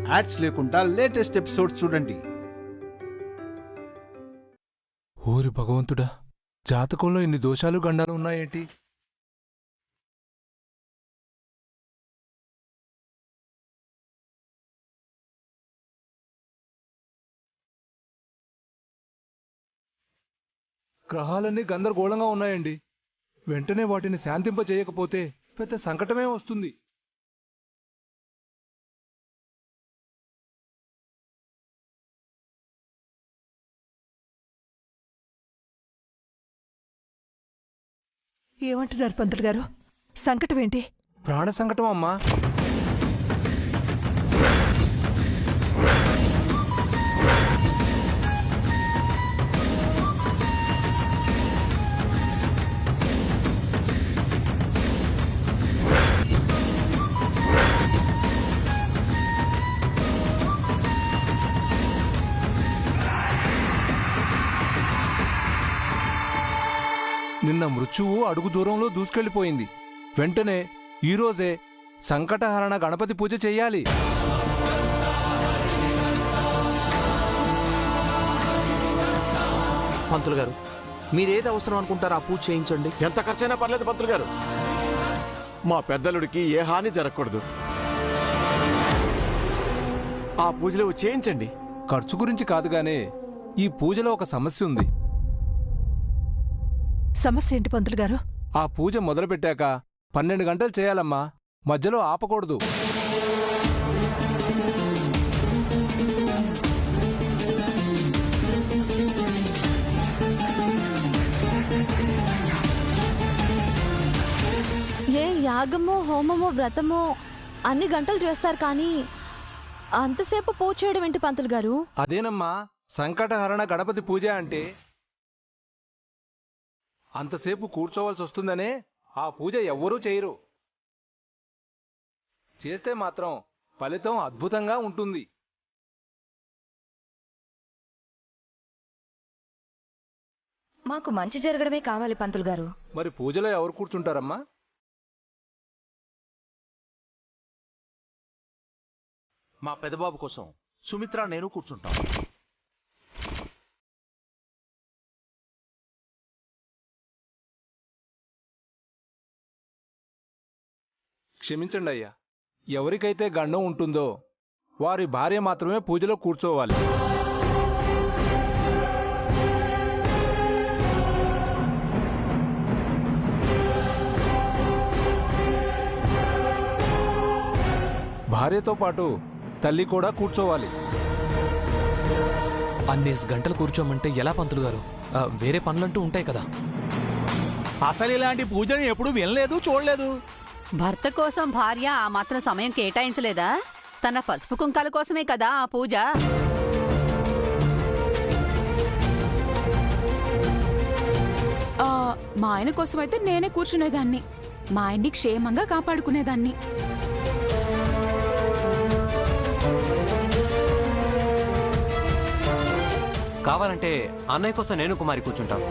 Ads లేకుండా latest episodes చూడండి. ఓరి భగవంతుడా, జాతకంలో ఇన్ని దోషాలు గండాలు ఉన్నాయేంటి? గ్రహాలన్నీ గందరగోళంగా ఉన్నాయండి. వెంటనే వాటిని శాంతింప చేయకపోతే పెద్ద సంకటమే వస్తుంది. ఏమంటున్నారు పంతులు గారు? సంకటం ఏంటి? ప్రాణ సంకటం అమ్మా. నిన్న మృత్యువు అడుగు దూరంలో దూసుకెళ్లిపోయింది. వెంటనే ఈరోజే సంకటహరణ గణపతి పూజ చెయ్యాలి. పంతులు గారు, మీరేది అవసరం అనుకుంటారో ఆ పూజ చేయించండి. ఎంత ఖర్చైనా పర్లేదు పంతులు గారు, మా పెద్దలుడికి ఏ హాని జరగకూడదు. ఆ పూజలు చేయించండి. ఖర్చు గురించి కాదుగానే ఈ పూజలో ఒక సమస్య ఉంది. సమస్య ఏంటి పంతులు గారు? ఆ పూజ మొదలుపెట్టాక 12 గంటలు చేయాలమ్మా, మధ్యలో ఆపకూడదు. ఏ యాగమో హోమమో వ్రతమో అన్ని గంటలు చేస్తారు, కానీ అంతసేపు పూజ చేయడం ఏంటి పంతులు గారు? అదేనమ్మా సంకటహరణ గణపతి పూజ అంటే. అంతసేపు కూర్చోవలసి వస్తుందనే ఆ పూజ ఎవ్వరూ చేయరు. చేస్తే మాత్రం ఫలితం అద్భుతంగా ఉంటుంది. మాకు మంచి జరగడమే కావాలి పంతులు గారు. మరి పూజలో ఎవరు కూర్చుంటారమ్మా? మా పెదబాబు కోసం సుమిత్ర నేను కూర్చుంటాం. క్షమించండి అయ్యా, ఎవరికైతే గండం ఉంటుందో వారి భార్య మాత్రమే పూజలో కూర్చోవాలి. భార్యతో పాటు తల్లి కూడా కూర్చోవాలి. అన్నేసి గంటలు కూర్చోమంటే ఎలా పంతులు గారు? వేరే పనులంటూ ఉంటాయి కదా. అసలు ఇలాంటి పూజను ఎప్పుడు వినలేదు, చూడలేదు. భర్త కోసం భార్య ఆ మాత్రం సమయం కేటాయించలేదా? తన పసుపు కుంకాల కోసమే కదా ఆ పూజ. మా ఆయన కోసమైతే నేనే కూర్చునేదాన్ని, మా ఆయన్ని క్షేమంగా కాపాడుకునేదాన్ని. కావాలంటే అన్నయ్య కోసం నేను కుమారి కూర్చుంటాం.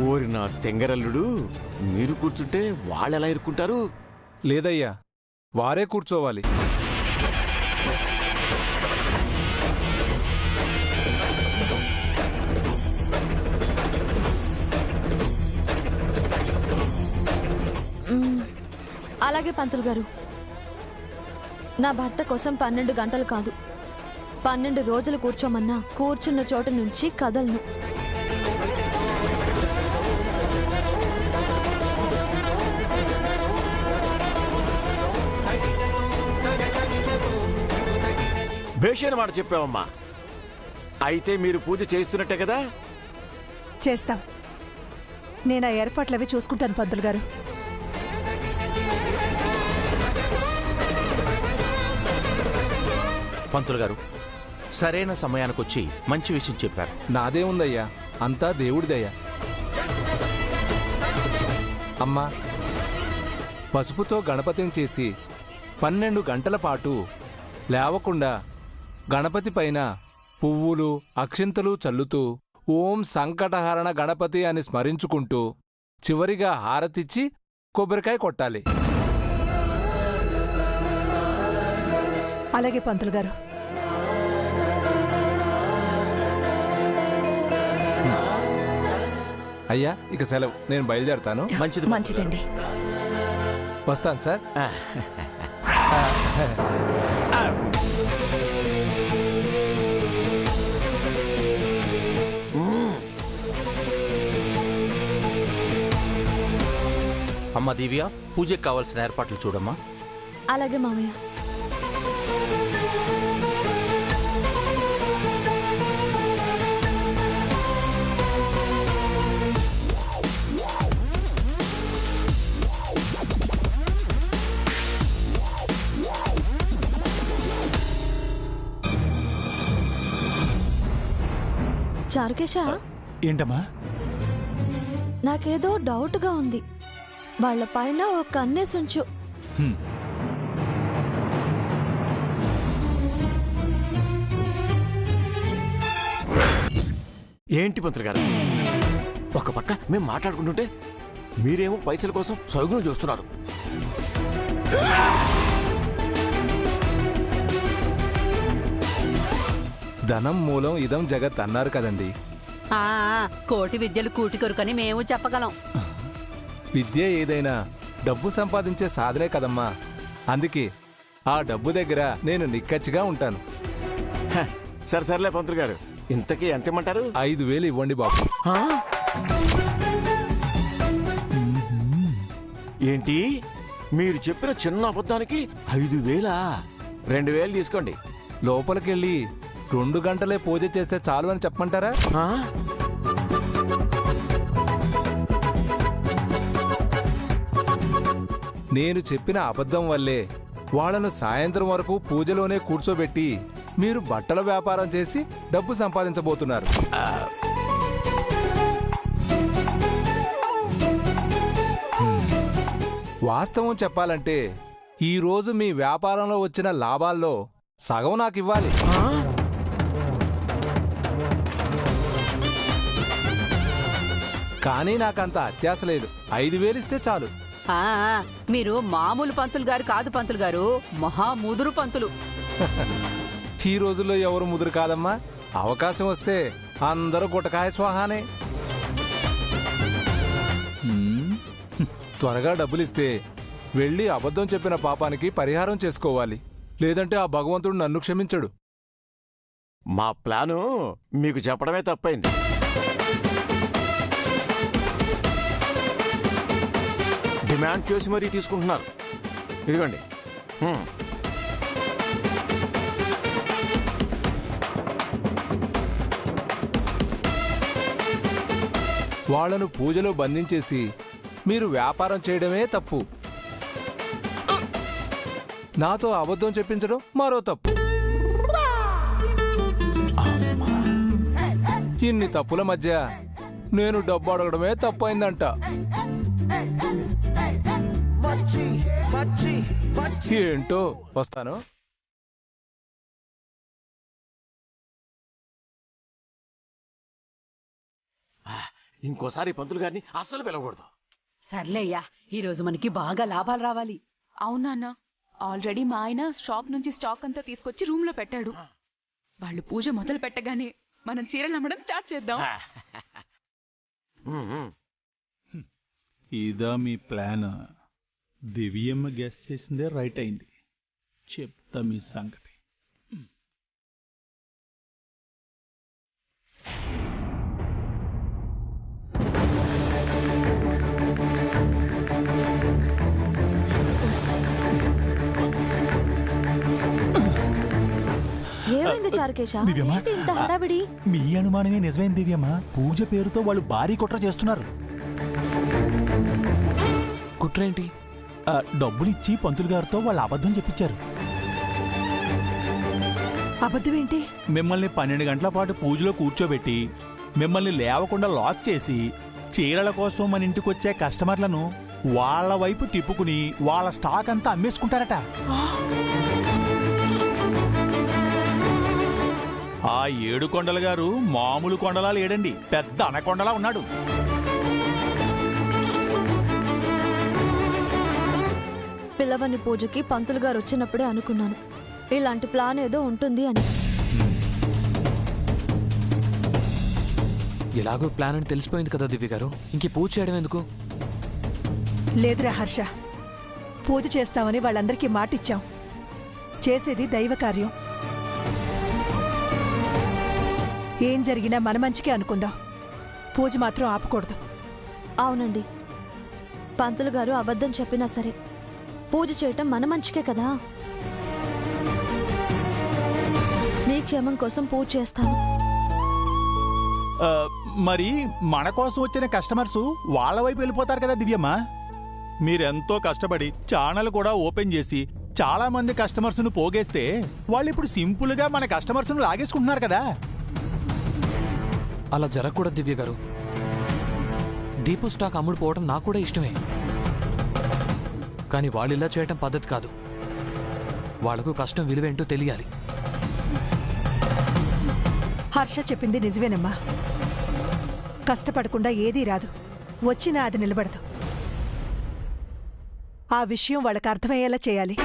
ఓరి నా తెంగరల్లుడు, మీరు కూర్చుంటే వాళ్ళెలా ఇరుక్కుంటారు? లేదయ్యా, వారే కూర్చోవాలి. అలాగే పంతులు గారు, నా భర్త కోసం 12 గంటలు కాదు, 12 రోజులు కూర్చోమన్నా కూర్చున్న చోట నుంచి కదలను. భేషైన మాట చెప్పావమ్మా. అయితే మీరు పూజ చేస్తున్నట్టే కదా? చేస్తాం. నేను ఆ ఏర్పాట్లవి చూసుకుంటాను పంతులు గారు. పంతులు గారు, సరైన సమయానికొచ్చి మంచి విషయం చెప్పారు. నాదే ఉందయ్యా, అంతా దేవుడిదయ్యా. అమ్మా, పసుపుతో గణపతిని చేసి 12 గంటల పాటు లేవకుండా గణపతి పైన పువ్వులు అక్షింతలు చల్లుతూ ఓం సంకటహరణ గణపతి అని స్మరించుకుంటూ చివరిగా హారతిచ్చి కొబ్బరికాయ కొట్టాలి. అలాగే పంతులు గారు. అయ్యా ఇక సెలవు, నేను బయలుదేరతాను. మంచిది మంచిదండి. వస్తాను సార్. అమ్మ దివ్య, పూజకి కావాల్సిన ఏర్పాట్లు చూడమ్మా. అలాగే మామయ్య. చారుకేశ, ఏంటమ్మా? నాకేదో డౌట్గా ఉంది. వాళ్ళ పైన ఒక కన్నేసుంచు. ఏంటి పంతులు గారు, ఒక పక్క మేము మాట్లాడుకుంటుంటే మీరేమో పైసల కోసం సౌగులు చూస్తున్నారు. ధనం మూలం ఇదం జగత్ అన్నారు కదండి. కోటి విద్యలు కూటి కొరుకని మేము చెప్పగలం. విద్య ఏదైనా డబ్బు సంపాదించే సాధనే కదమ్మా. అందుకే ఆ డబ్బు దగ్గర నేను నిక్కచ్చిగా ఉంటాను. సరేలే పంతులు గారు, ఇంతకీ ఎంత ఇమ్మంటారు? 5,000 ఇవ్వండి బాబు. ఏంటి, మీరు చెప్పిన చిన్న అబద్ధానికి 5,000? 2,000 తీసుకోండి. లోపలికెళ్ళి 2 గంటలే పూజ చేస్తే చాలు అని చెప్పమంటారా? నేను చెప్పిన అబద్ధం వల్లే వాళ్లను సాయంత్రం వరకు పూజలోనే కూర్చోబెట్టి మీరు బట్టల వ్యాపారం చేసి డబ్బు సంపాదించబోతున్నారు. వాస్తవం చెప్పాలంటే ఈరోజు మీ వ్యాపారంలో వచ్చిన లాభాల్లో సగం నాకు ఇవ్వాలి. కానీ నాకంత అత్యాశ లేదు. 5,000 ఇస్తే చాలు. మీరు మామూలు పంతులు గారు కాదు పంతులు గారు, మహాముదురు పంతులు. ఈ రోజుల్లో ఎవరు ముదురు కాదమ్మా. అవకాశం వస్తే అందరూ గుటకాయ స్వాహానే. త్వరగా డబ్బులిస్తే వెళ్ళి అబద్ధం చెప్పిన పాపానికి పరిహారం చేసుకోవాలి. లేదంటే ఆ భగవంతుడు నన్ను క్షమించడు. మా ప్లాను మీకు చెప్పడమే తప్పైంది. డిమాండ్ చేసి మరీ తీసుకుంటున్నారు. ఇదిగోండి. వాళ్లను పూజలో బంధించేసి మీరు వ్యాపారం చేయడమే తప్పు. నాతో అబద్ధం చెప్పించడం మరో తప్పు. ఇన్ని తప్పుల మధ్య నేను డబ్బు అడగడమే తప్పైందంట. ఏంటో, వస్తాను. ఇంకోసారి పంతులు గారిని అస్సలు పిలవకూడదు. సర్లేయ్యా, ఈరోజు మనకి బాగా లాభాలు రావాలి. అవునా, ఆల్రెడీ మా ఆయన షాప్ నుంచి స్టాక్ అంతా తీసుకొచ్చి రూమ్ లో పెట్టాడు. వాళ్ళు పూజ మొదలు పెట్టగానే మనం చీరలు అమ్మడం స్టార్ట్ చేద్దాం. ఇదా మీ ప్లాన్? దివ్యమ్మ గెస్ చేసిందే రైట్ అయింది. చెప్తా మీ సంగతి. ఏమైంది చారుకేశ? ఏంటి ఇంత హడావిడి? మీ అనుమానమే నిజమైంది దివ్యమ్మ. పూజ పేరుతో వాళ్ళు భారీ కుట్ర చేస్తున్నారు. కుట్రేంటి? డబ్బులిచ్చి పంతులు గారితో వాళ్ళు అబద్ధం చెప్పించారు. అబద్ధం ఏంటి? మిమ్మల్ని 12 గంటల పాటు పూజలో కూర్చోబెట్టి మిమ్మల్ని లేవకుండా లాక్ చేసి చీరల కోసం మన ఇంటికొచ్చే కస్టమర్లను వాళ్ళ వైపు తిప్పుకుని వాళ్ళ స్టాక్ అంతా అమ్మేసుకుంటారట. ఆ 7 కొండల గారు మామూలు కొండలా లేడండి, పెద్ద అనకొండలా ఉన్నాడు. పిల్లవని పూజకి పంతులు గారు వచ్చినప్పుడే అనుకున్నాను ఇలాంటి ప్లాన్ ఏదో ఉంటుంది అని. ఎలాగో ప్లాన్ అని తెలిసిపోయింది కదా దివ్య గారు, ఇంక పూజ చేయడం ఎందుకు? లేదురా హర్ష, పూజ చేస్తామని వాళ్ళందరికీ మాటిచ్చాం. చేసేది దైవ కార్యం. ఏం జరిగినా మన మంచికే అనుకుందాం. పూజ మాత్రం ఆపకూడదు. అవునండి, పంతులు గారు అబద్ధం చెప్పినా సరే పూజ చేయటం మన మంచికే కదా. మీ క్షేమం కోసం పూజ చేస్తాను. మరి మన కోసం వచ్చిన కస్టమర్స్ వాళ్ళ వైపు వెళ్ళిపోతారు కదా దివ్యమ్మ. మీరెంతో కష్టపడి ఛానల్ కూడా ఓపెన్ చేసి చాలా మంది కస్టమర్స్ను పోగేస్తే వాళ్ళు ఇప్పుడు సింపుల్గా మన కస్టమర్స్ను లాగేసుకుంటున్నారు కదా. అలా జరగకూడదు దివ్య గారు. దీపు స్టాక్ అమ్ముడు పోవడం నాకు కూడా ఇష్టమే, కానీ వాళ్ళు ఇలా చేయటం పద్ధతి కాదు. వాళ్లకు కష్టం విలువేంటో తెలియాలి. హర్ష చెప్పింది నిజమేనమ్మా. కష్టపడకుండా ఏదీ రాదు, వచ్చినా అది నిలబడదు. ఆ విషయం వాళ్ళకి అర్థమయ్యేలా చేయాలి.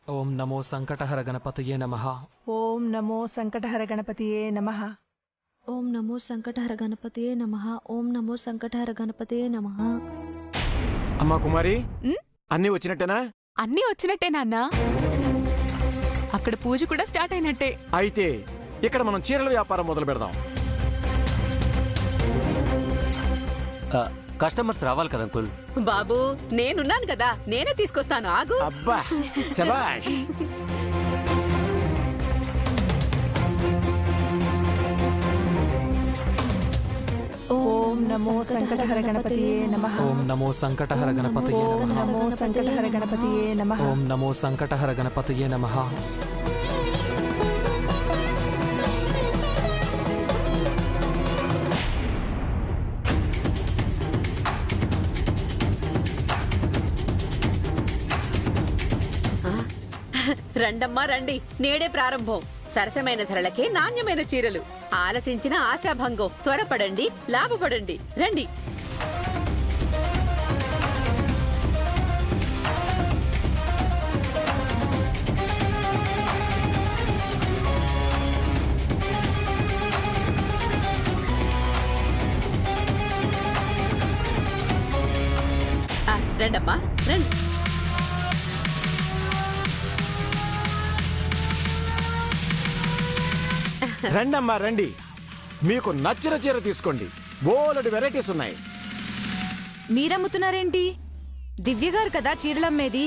ఓం నమో సంకటహర గణపతయే నమః. ఓం నమో సంకటహర గణపతియే నమః. ఓం నమో సంకటహర గణపతియే నమః. ఓం నమో సంకటహర గణపతియే నమః. అమ్మా కుమారి, అన్నీ వచ్చినట్టేనా? అన్నీ వచ్చినట్టే నాన్నా. అక్కడ పూజ కూడా స్టార్ట్ అయినట్టే. అయితే ఇక్కడ మనం చీరల వ్యాపారం మొదలు పెడదాం. కస్టమర్స్ రావాలి కదా అంకుల్. బాబు నేనున్నాను కదా, నేనే తీసుకొస్తాను, ఆగు. అబ్బా శభాష్. ఓం నమో సంకటహర గణపతియే నమః. ఓం నమో సంకటహర గణపతయే ఓం నమః. నమో సంకటహర గణపతియే నమః. ఓం నమో సంకటహర గణపతయే నమః. రండమ్మా రండి, నేడే ప్రారంభం. సరసమైన ధరలకే నాణ్యమైన చీరలు. ఆలసించిన ఆశాభంగం. త్వరపడండి, లాభపడండి. రండి. రండమ్మా రండి. రండమ్మా రండి, మీకు నచ్చిన చీర తీసుకోండి. బోలెడు వెరైటీస్ ఉన్నాయి. మీరమ్ముతున్నారేంటి? దివ్య గారు కదా చీరలమ్మేది.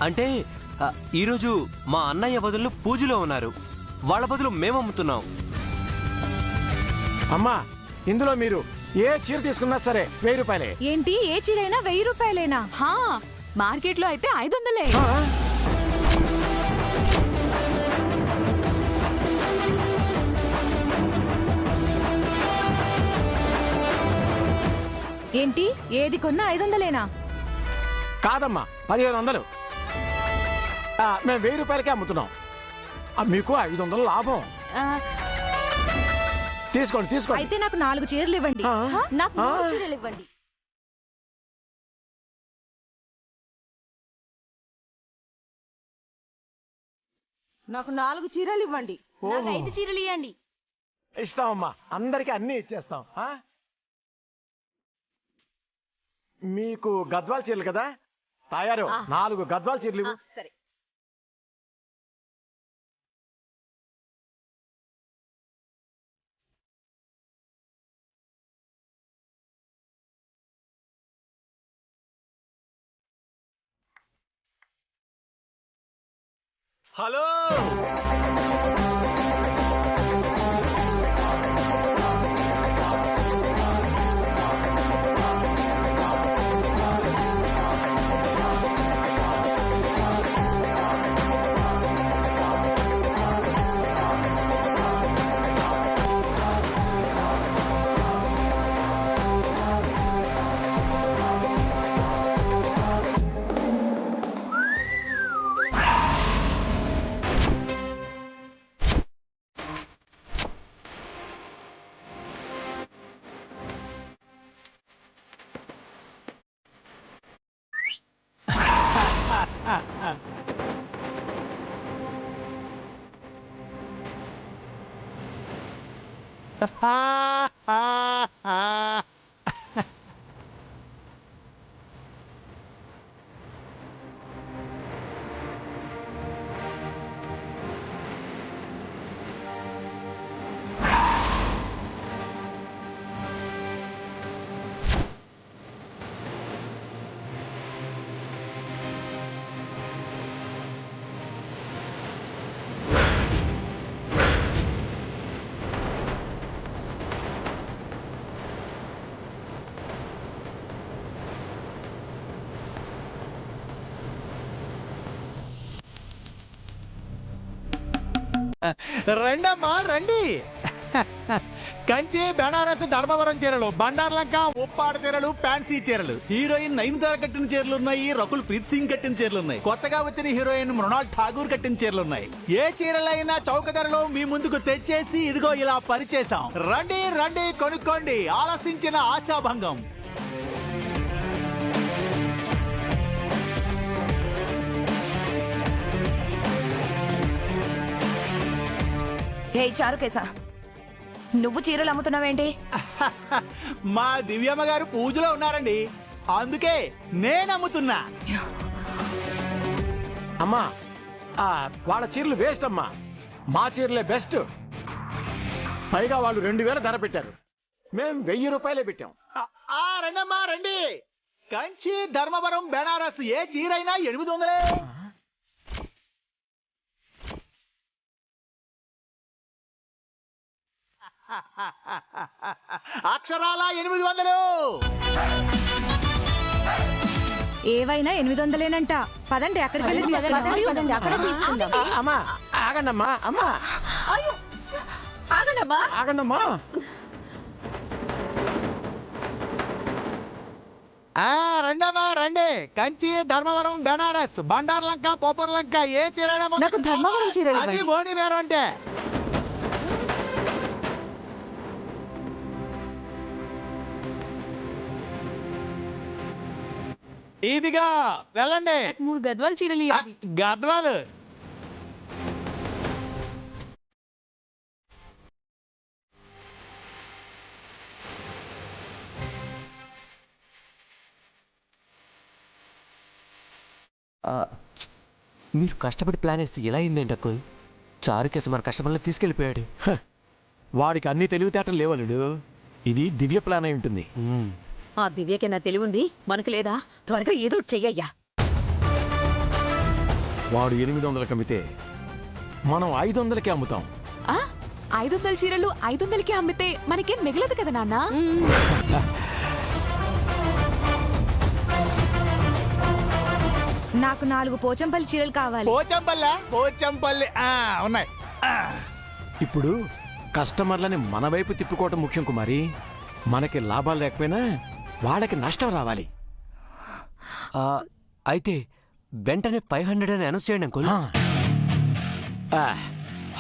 అంటే ఈరోజు మా అన్నయ్య బదులు పూజలో ఉన్నారు, వాళ్ళ బదులు మేము అమ్ముతున్నాం. అమ్మా, ఇందులో మీరు ఏ చీర తీసుకున్నా సరే 1000 రూపాయలే. ఏంటి, ఏ చీరైనా 1000 రూపాయలేనా? మార్కెట్లో అయితే 500. ఏంటి, ఏది కొన్నా 500లేనా? కాదమ్మా, 1500. మేము 1000 రూపాయలకే అమ్ముతున్నాం. మీకు 500 లాభం. తీసుకోండి తీసుకోండి. అయితే నాకు 4 చీరలు ఇవ్వండి. నాకు 3 చీరలు ఇవ్వండి. నాకు 4 చీరలు ఇవ్వండి. నాకు 5 చీరలు ఇవ్వండి. ఇస్తామమ్మా, అందరికి అన్ని ఇచ్చేస్తాం. మీకు గద్వాల చీరలు కదా, తయారు 4 గద్వాల చీరలు ఇవ్వు. సరే. హలో రండమ్మా రండి. కంచి, బెనారస్, ధర్మవరం చీరలు, బండార్లంక, ఉప్పాడ చీరలు, ఫ్యాన్సీ చీరలు, హీరోయిన్ నయనతార కట్టిన చీరలు ఉన్నాయి, రకుల్ ప్రీత్ సింగ్ కట్టిన చీరలు ఉన్నాయి, కొత్తగా వచ్చిన హీరోయిన్ మృణాల్ ఠాగూర్ కట్టిన చీరలు ఉన్నాయి. ఏ చీరలైనా చౌక ధరలో మీ ముందుకు తెచ్చేసి ఇదిగో ఇలా పరిచేశాం. రండి రండి కొనుక్కోండి, ఆలసించిన ఆశాభంగం. హే చారుకేశ, నువ్వు చీరలు అమ్ముతున్నావేంటి? మా దివ్యమ్మ గారు పూజలో ఉన్నారండి, అందుకే నేను అమ్ముతున్నా. అమ్మా వాళ్ళ చీరలు వేస్ట్ అమ్మా, మా చీరలే బెస్ట్. పైగా వాళ్ళు 2000 ధర పెట్టారు, మేం 1000 రూపాయలే పెట్టాం. రండమ్మా రండి. కంచి, ధర్మవరం, బెనారస్ ఏ చీరైనా 800. అక్షరాల 800. ఏవైనా 800లేనంట. పదండి అక్కడికి వెళ్ళి తీసుకుందాం. అమ్మా ఆగండమ్మా, అమ్మా ఆగండమ్మా. రండమ్మా రండి. కంచి, ధర్మవరం, బెనారస్, బండార్లంక, పోపర్లంక ఏ చీరైనా ధర్మవరం చీర అది బోని వేరు అంటే. ఇదిగా వెళ్ళండి. 3 గద్వాల్ చీరలు. గద్వాలు మీరు కష్టపడి ప్లాన్ వేస్తే ఎలా అయిందేంటి అక్కుల్? చారుకేసి మన కష్టపడిని తీసుకెళ్ళిపోయాడు. వాడికి అన్ని తెలివితేటలు లేవలుడు, ఇది దివ్య ప్లాన్ అయి ఉంటుంది. ఆ దివ్యకైనా తెలివుంది, మనకు లేదా? త్వరగా ఏదో చెయ్యయ్యా. వాడు 800 అమ్మితే మనం 500కే అమ్ముతాం. 500 చీరలు 500కి అమ్మితే మనకేం మిగలదు కదా నాన్న. నాకు 4 పోచంపల్లి చీరలు కావాలి. పోచంపల్లి ఉన్నాయి. ఇప్పుడు కస్టమర్లని మన వైపు తిప్పుకోవటం ముఖ్యం కుమారి. మనకి లాభాలు లేకపోయినా వాళ్ళకి నష్టం రావాలి. అయితే వెంటనే 500 అని అనౌన్స్ చేయండి అంకుల్.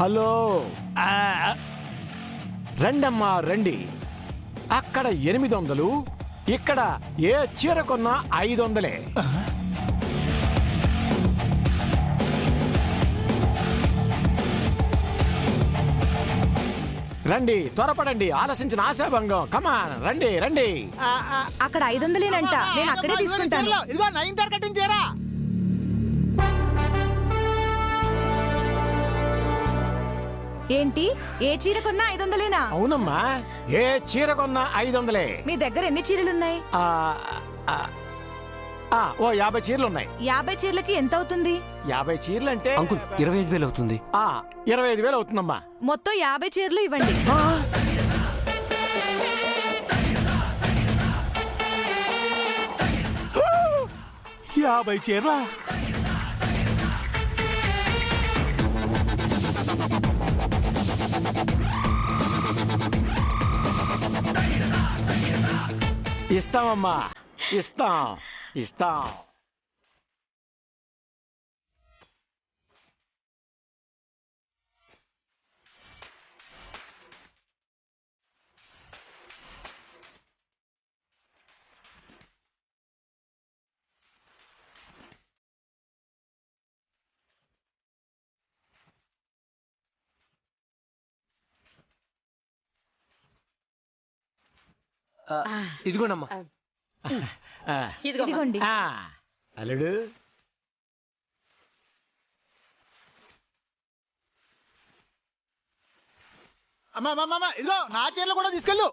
హలో, రండమ్మా రండి. అక్కడ 800, ఇక్కడ ఏ చీర కొన్నా 500. రండి, త్వరపడండి, ఆలసించిన ఆశాభంగం. కమాన్ రండి రండి. అక్కడ 500లేనంట, నేను అక్కడే తీసుకుంటాను. ఇదిగో నయనతార కట్టించారా? ఏంటి, ఏ చీర కొన్నా 500లేనా? అవునమ్మా, ఏ చీర కొన్నా 500. మీ దగ్గర ఎన్ని చీరలున్నాయి? ఓ 50 చీరలు ఉన్నాయి. 50 చీరలకి ఎంత అవుతుంది? 50 చీరలు అంటే అంకుల్ 25,000 అవుతుంది. 25,000 అవుతుందమ్మా. మొత్తం 50 చీరలు ఇవ్వండి. 50 చీరలా? ఇస్తామమ్మా, ఇస్తాం ఇస్తాం. ఇదిగోండమ్మా. ఇదిగోండి. అల్లుడు అమ్మా ఇదిగో నా చీరలు కూడా తీసుకెళ్ళు.